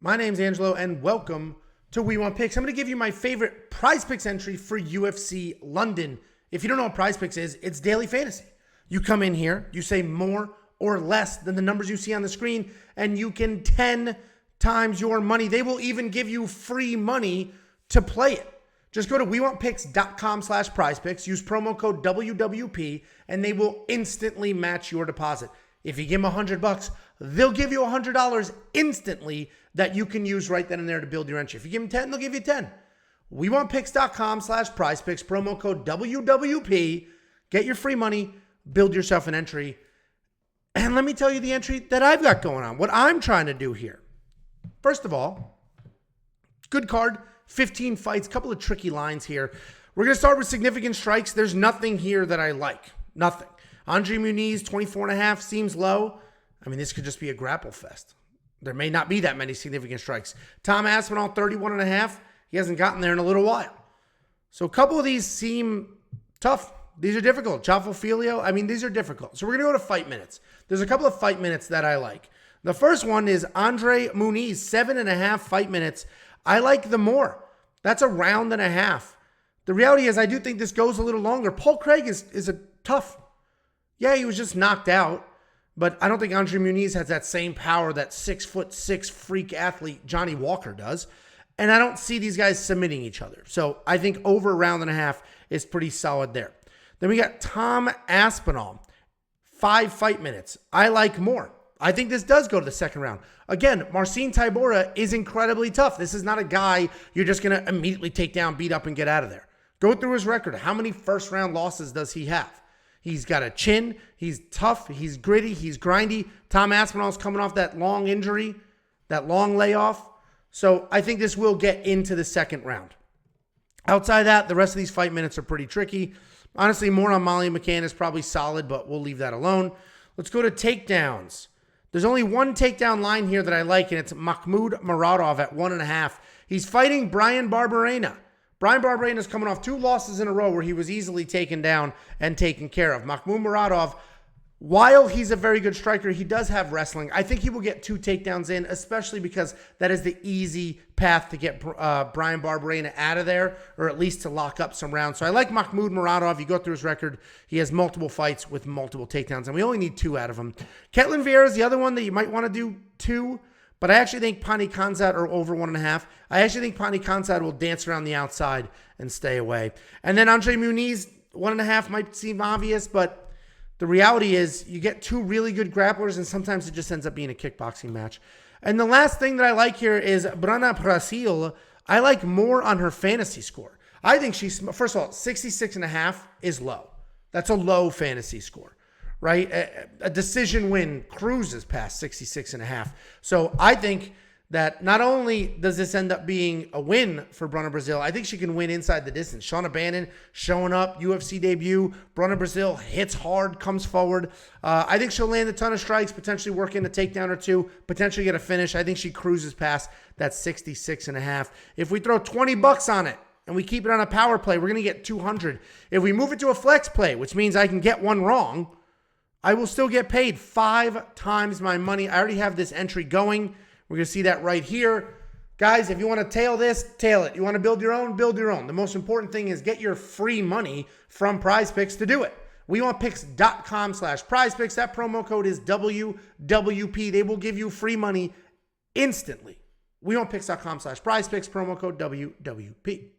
My name's Angelo, and welcome to We Want Picks. I'm going to give you my favorite PrizePicks entry for UFC London. If you don't know what PrizePicks is, it's daily fantasy. You come in here, you say more or less than the numbers you see on the screen, and you can 10 times your money. They will even give you free money to play it. Just go to wewantpicks.com/prizepicks, use promo code WWP, and they will instantly match your deposit. If you give them $100, they'll give you $100 instantly that you can use right then and there to build your entry. If you give them 10, they'll give you 10. wewantpicks.com/prizepicks, promo code WWP. Get your free money, build yourself an entry. And let me tell you the entry that I've got going on, what I'm trying to do here. First of all, good card, 15 fights, couple of tricky lines here. We're going to start with significant strikes. There's nothing here that I like. Nothing. Andre Muniz, 24.5 seems low. I mean, this could just be a grapple fest. There may not be that many significant strikes. Tom Aspinall, 31.5. He hasn't gotten there in a little while. So a couple of these seem tough. These are difficult. Chafo Filio, I mean, these are difficult. So we're going to go to fight minutes. There's a couple of fight minutes that I like. The first one is Andre Muniz, 7.5 fight minutes. I like the more. That's a round and a half. The reality is I do think this goes a little longer. Paul Craig is a tough. Yeah, he was just knocked out. But I don't think Andre Muniz has that same power that 6'6" freak athlete Johnny Walker does. And I don't see these guys submitting each other. So I think over a round and a half is pretty solid there. Then we got Tom Aspinall, 5 fight minutes. I like more. I think this does go to the second round. Again, Marcin Tybura is incredibly tough. This is not a guy you're just going to immediately take down, beat up, and get out of there. Go through his record. How many first-round losses does he have? He's got a chin. He's tough. He's gritty. He's grindy. Tom Aspinall's coming off that long injury, that long layoff. So I think this will get into the second round. Outside of that, the rest of these fight minutes are pretty tricky. Honestly, more on Molly McCann is probably solid, but we'll leave that alone. Let's go to takedowns. There's only one takedown line here that I like, and it's Mahmoud Muradov at 1.5. He's fighting Bryan Barberena. Bryan Barberena is coming off 2 losses in a row where he was easily taken down and taken care of. Mahmoud Muradov, while he's a very good striker, he does have wrestling. I think he will get 2 takedowns in, especially because that is the easy path to get Bryan Barberena out of there, or at least to lock up some rounds. So I like Mahmoud Muradov. You go through his record, he has multiple fights with multiple takedowns, and we only need 2 out of him. Ketlin Vieira is the other one that you might want to do 2. But I actually think Pani Khanzad are over 1.5. I actually think Pani Khanzad will dance around the outside and stay away. And then Andre Muniz, 1.5 might seem obvious, but the reality is you get 2 really good grapplers, and sometimes it just ends up being a kickboxing match. And the last thing that I like here is Brana Brasil. I like more on her fantasy score. I think she's, first of all, 66.5 is low. That's a low fantasy score. Right? A decision win cruises past 66.5. So I think that not only does this end up being a win for Bruna Brasil, I think she can win inside the distance. Shauna Bannon showing up, UFC debut. Bruna Brasil hits hard, comes forward. I think she'll land a ton of strikes, potentially work in a takedown or 2, potentially get a finish. I think she cruises past that 66.5. If we throw $20 on it and we keep it on a power play, we're going to get 200. If we move it to a flex play, which means I can get one wrong, I will still get paid 5 times my money. I already have this entry going. We're going to see that right here. Guys, if you want to tail this, tail it. You want to build your own, build your own. The most important thing is get your free money from PrizePicks to do it. wewantpicks.com/prizepicks. That promo code is WWP. They will give you free money instantly. wewantpicks.com/prizepicks, promo code WWP.